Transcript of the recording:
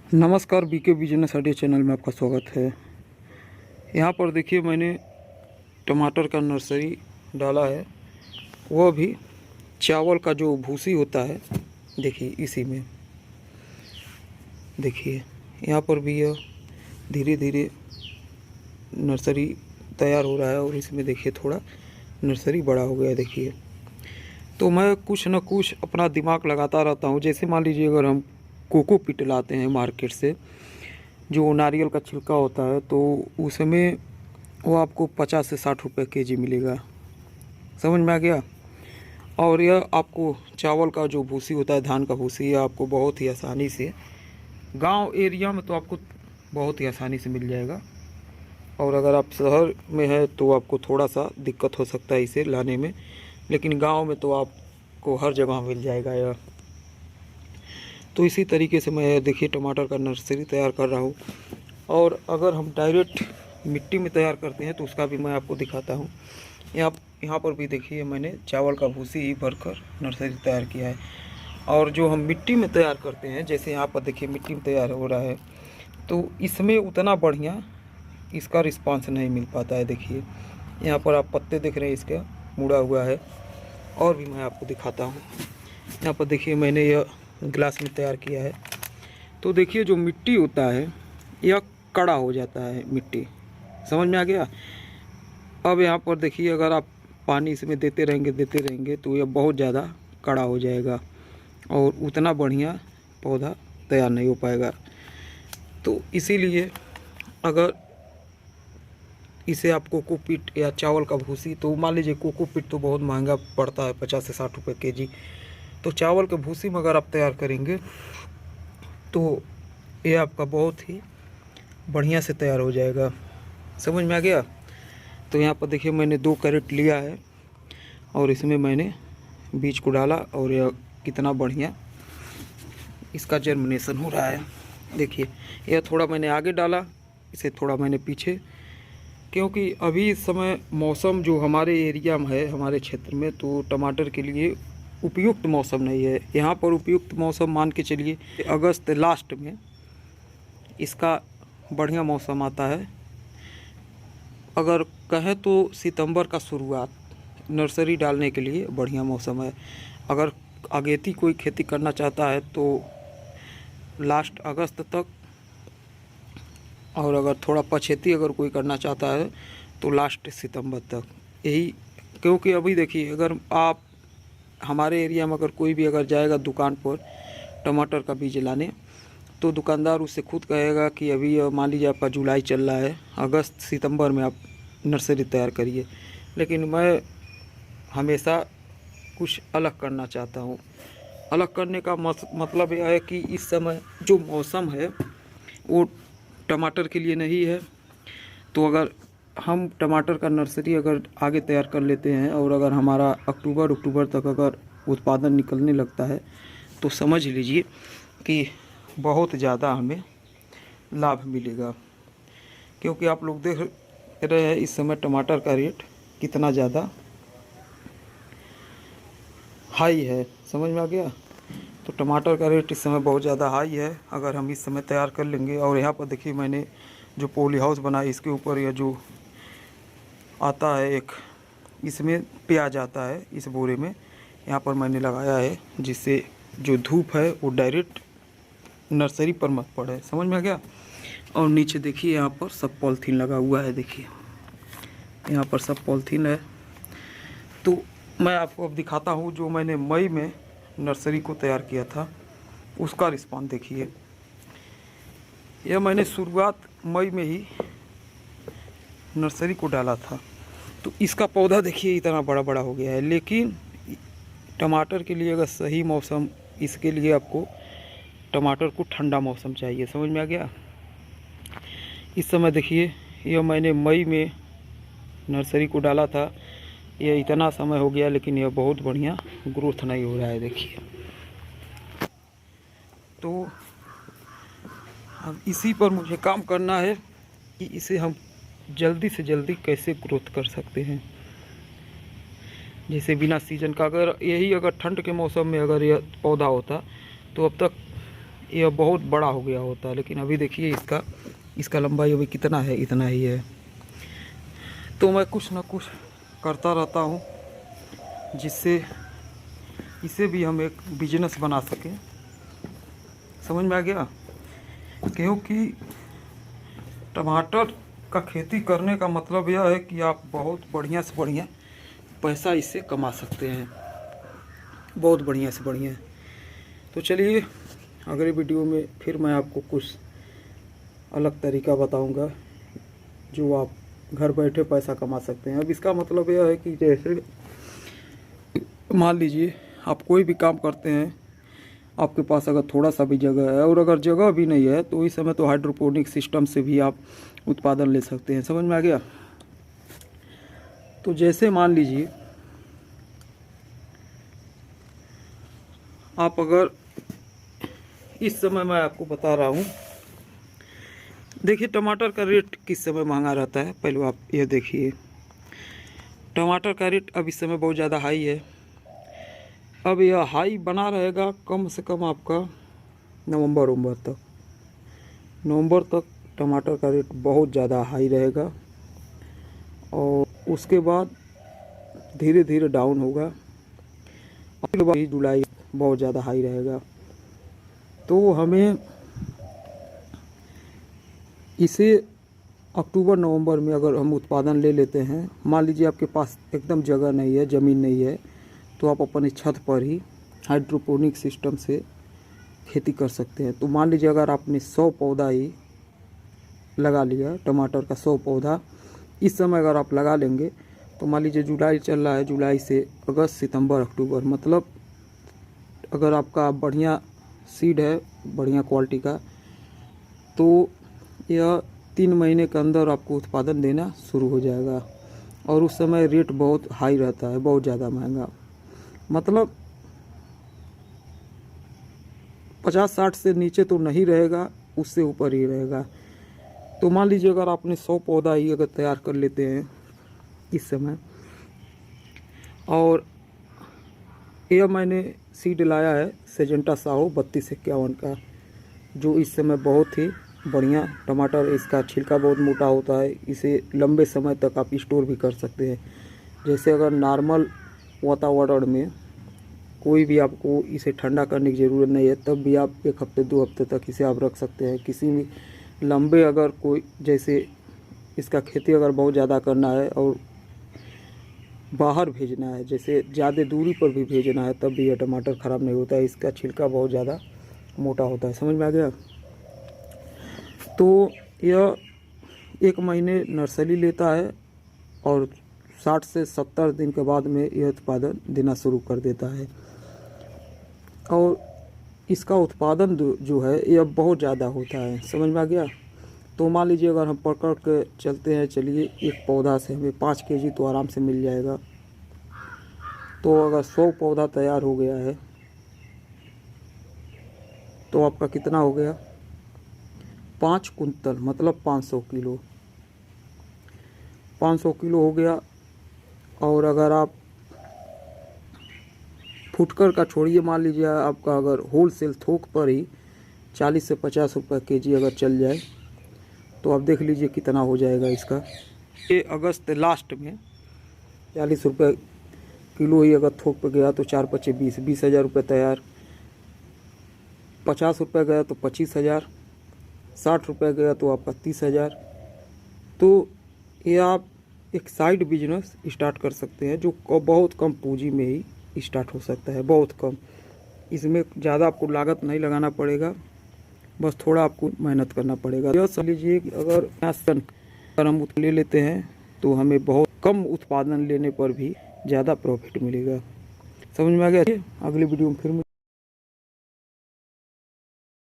नमस्कार, BK business idea channel में आपका स्वागत है। यहाँ पर देखिए मैंने टमाटर का नर्सरी डाला है, वह भी चावल का जो भूसी होता है, देखिए इसी में। देखिए यहाँ पर भी यह धीरे धीरे नर्सरी तैयार हो रहा है और इसमें देखिए थोड़ा नर्सरी बड़ा हो गया है। देखिए तो मैं कुछ न कुछ अपना दिमाग लगाता रहता हूँ। जैसे मान लीजिए अगर हम कोकोपीट लाते हैं मार्केट से, जो नारियल का छिलका होता है, तो उसमें वो आपको 50 से 60 रुपये केजी मिलेगा। समझ में आ गया। और यह आपको चावल का जो भूसी होता है, धान का भूसी, यह आपको बहुत ही आसानी से गांव एरिया में तो आपको बहुत ही आसानी से मिल जाएगा। और अगर आप शहर में है तो आपको थोड़ा सा दिक्कत हो सकता है इसे लाने में, लेकिन गांव में तो आपको हर जगह मिल जाएगा यह। तो इसी तरीके से मैं देखिए टमाटर का नर्सरी तैयार कर रहा हूँ। और अगर हम डायरेक्ट मिट्टी में तैयार करते हैं तो उसका भी मैं आपको दिखाता हूँ। यहाँ पर भी देखिए मैंने चावल का भूसी ही भरकर नर्सरी तैयार किया है। और जो हम मिट्टी में तैयार करते हैं, जैसे यहाँ पर देखिए मिट्टी में तैयार हो रहा है, तो इसमें उतना बढ़िया इसका रिस्पांस नहीं मिल पाता है। देखिए यहाँ पर आप पत्ते देख रहे हैं, इसका मुड़ा हुआ है। और भी मैं आपको दिखाता हूँ। यहाँ पर देखिए मैंने यह ग्लास में तैयार किया है। तो देखिए जो मिट्टी होता है यह कड़ा हो जाता है मिट्टी। समझ में आ गया। अब यहाँ पर देखिए अगर आप पानी इसमें देते रहेंगे तो यह बहुत ज़्यादा कड़ा हो जाएगा और उतना बढ़िया पौधा तैयार नहीं हो पाएगा। तो इसीलिए अगर इसे आप कोकोपीट या चावल का भूसी, तो मान लीजिए कोकोपीट तो बहुत महंगा पड़ता है, 50 से 60 रुपये केजी। तो चावल के भूसी में अगर आप तैयार करेंगे तो ये आपका बहुत ही बढ़िया से तैयार हो जाएगा। समझ में आ गया। तो यहाँ पर देखिए मैंने 2 कैरेट लिया है और इसमें मैंने बीज को डाला और यह कितना बढ़िया इसका जर्मिनेशन हो रहा है। देखिए यह थोड़ा मैंने आगे डाला, इसे थोड़ा मैंने पीछे, क्योंकि अभी इस समय मौसम जो हमारे एरिया में है, हमारे क्षेत्र में, तो टमाटर के लिए उपयुक्त मौसम नहीं है। यहाँ पर उपयुक्त मौसम मान के चलिए अगस्त लास्ट में इसका बढ़िया मौसम आता है। अगर कहें तो सितंबर का शुरुआत नर्सरी डालने के लिए बढ़िया मौसम है। अगर अगेती कोई खेती करना चाहता है तो लास्ट अगस्त तक, और अगर थोड़ा पछेती अगर कोई करना चाहता है तो लास्ट सितंबर तक। यही, क्योंकि अभी देखिए अगर आप हमारे एरिया में अगर कोई भी अगर जाएगा दुकान पर टमाटर का बीज लाने, तो दुकानदार उससे खुद कहेगा कि अभी मान लीजिए आपका जुलाई चल रहा है, अगस्त सितंबर में आप नर्सरी तैयार करिए। लेकिन मैं हमेशा कुछ अलग करना चाहता हूँ। अलग करने का मतलब यह है कि इस समय जो मौसम है वो टमाटर के लिए नहीं है। तो अगर हम टमाटर का नर्सरी अगर आगे तैयार कर लेते हैं और अगर हमारा अक्टूबर तक अगर उत्पादन निकलने लगता है, तो समझ लीजिए कि बहुत ज़्यादा हमें लाभ मिलेगा। क्योंकि आप लोग देख रहे हैं इस समय टमाटर का रेट कितना ज़्यादा हाई है। समझ में आ गया। तो टमाटर का रेट इस समय बहुत ज़्यादा हाई है। अगर हम इस समय तैयार कर लेंगे, और यहाँ पर देखिए मैंने जो पॉली हाउस बनाया, इसके ऊपर यह जो आता है एक, इसमें प्याज आता है इस बोरे में, यहाँ पर मैंने लगाया है, जिससे जो धूप है वो डायरेक्ट नर्सरी पर मत पड़े। समझ में आ गया। और नीचे देखिए यहाँ पर सब पॉलीथीन लगा हुआ है। देखिए यहाँ पर सब पॉलीथीन है। तो मैं आपको अब दिखाता हूँ जो मैंने मई में नर्सरी को तैयार किया था, उसका रिस्पॉन्स देखिए। यह मैंने शुरुआत मई में ही नर्सरी को डाला था, तो इसका पौधा देखिए इतना बड़ा बड़ा हो गया है। लेकिन टमाटर के लिए अगर सही मौसम, इसके लिए आपको टमाटर को ठंडा मौसम चाहिए। समझ में आ गया। इस समय देखिए यह मैंने मई में नर्सरी को डाला था, यह इतना समय हो गया लेकिन यह बहुत बढ़िया ग्रोथ नहीं हो रहा है। देखिए तो अब इसी पर मुझे काम करना है कि इसे हम जल्दी से जल्दी कैसे ग्रोथ कर सकते हैं। जैसे बिना सीजन का, अगर यही अगर ठंड के मौसम में अगर यह पौधा होता तो अब तक ये बहुत बड़ा हो गया होता है, लेकिन अभी देखिए इसका लंबाई अभी कितना है, इतना ही है। तो मैं कुछ ना कुछ करता रहता हूँ जिससे इसे भी हम एक बिजनेस बना सकें। समझ में आ गया? क्योंकि टमाटर का खेती करने का मतलब यह है कि आप बहुत बढ़िया से बढ़िया पैसा इससे कमा सकते हैं, बहुत बढ़िया से बढ़िया। तो चलिए अगले वीडियो में फिर मैं आपको कुछ अलग तरीका बताऊंगा जो आप घर बैठे पैसा कमा सकते हैं। अब इसका मतलब यह है कि जैसे मान लीजिए आप कोई भी काम करते हैं, आपके पास अगर थोड़ा सा भी जगह है, और अगर जगह भी नहीं है तो इस समय तो हाइड्रोपोनिक सिस्टम से भी आप उत्पादन ले सकते हैं। समझ में आ गया? तो जैसे मान लीजिए आप अगर इस समय मैं आपको बता रहा हूँ, देखिए टमाटर का रेट किस समय महंगा रहता है। पहले आप ये देखिए, टमाटर का रेट अब इस समय बहुत ज़्यादा हाई है। अब यह हाई बना रहेगा कम से कम आपका नवंबर तक। नवंबर तक टमाटर का रेट बहुत ज़्यादा हाई रहेगा और उसके बाद धीरे धीरे डाउन होगा। उसके बाद जुलाई बहुत ज़्यादा हाई रहेगा। तो हमें इसे अक्टूबर नवंबर में अगर हम उत्पादन ले लेते हैं, मान लीजिए आपके पास एकदम जगह नहीं है, ज़मीन नहीं है, तो आप अपनी छत पर ही हाइड्रोपोनिक सिस्टम से खेती कर सकते हैं। तो मान लीजिए अगर आपने 100 पौधा ही लगा लिया, टमाटर का 100 पौधा इस समय अगर आप लगा लेंगे, तो मान लीजिए जुलाई चल रहा है, जुलाई से अगस्त सितंबर अक्टूबर, मतलब अगर आपका बढ़िया सीड है, बढ़िया क्वालिटी का, तो यह 3 महीने के अंदर आपको उत्पादन देना शुरू हो जाएगा। और उस समय रेट बहुत हाई रहता है, बहुत ज़्यादा महंगा, मतलब 50-60 से नीचे तो नहीं रहेगा, उससे ऊपर ही रहेगा। तो मान लीजिए अगर आपने 100 पौधा ही अगर तैयार कर लेते हैं इस समय, और यह मैंने सीड लाया है सेजेंटा साहो 3251 का, जो इस समय बहुत ही बढ़िया टमाटर, इसका छिलका बहुत मोटा होता है, इसे लंबे समय तक आप स्टोर भी कर सकते हैं। जैसे अगर नॉर्मल वातावरण में कोई भी आपको इसे ठंडा करने की ज़रूरत नहीं है, तब भी आप 1 हफ्ते 2 हफ्ते तक इसे आप रख सकते हैं। किसी भी लंबे अगर कोई, जैसे इसका खेती अगर बहुत ज़्यादा करना है और बाहर भेजना है, जैसे ज़्यादा दूरी पर भी भेजना है, तब भी यह टमाटर ख़राब नहीं होता है। इसका छिलका बहुत ज़्यादा मोटा होता है। समझ में आ गया? तो यह 1 महीने नर्सरी लेता है और 60 से 70 दिन के बाद में यह उत्पादन देना शुरू कर देता है। और इसका उत्पादन जो है यह बहुत ज़्यादा होता है। समझ में आ गया? तो मान लीजिए अगर हम पकड़ के चलते हैं, चलिए एक पौधा से हमें 5 केजी तो आराम से मिल जाएगा। तो अगर 100 पौधा तैयार हो गया है तो आपका कितना हो गया? 5 कुंतल, मतलब 500 किलो। 500 किलो हो गया। और अगर आप फुटकर का छोड़िए, मान लीजिए आपका अगर होलसेल थोक पर ही 40 से 50 रुपये केजी अगर चल जाए, तो आप देख लीजिए कितना हो जाएगा इसका। ये अगस्त लास्ट में 40 रुपये किलो ही अगर थोक पे गया तो 4×5 = 20,000 रुपये तैयार। 50 रुपये गया तो 25,000, 60 रुपये गया तो आपका 30,000। तो ये आप एक साइड बिजनेस स्टार्ट कर सकते हैं, जो बहुत कम पूंजी में ही स्टार्ट हो सकता है, बहुत कम। इसमें ज़्यादा आपको लागत नहीं लगाना पड़ेगा, बस थोड़ा आपको मेहनत करना पड़ेगा। यह समझ लीजिए कि अगर हम ले लेते हैं तो हमें बहुत कम उत्पादन लेने पर भी ज़्यादा प्रॉफिट मिलेगा। समझ में आ गया? अगली वीडियो में फिर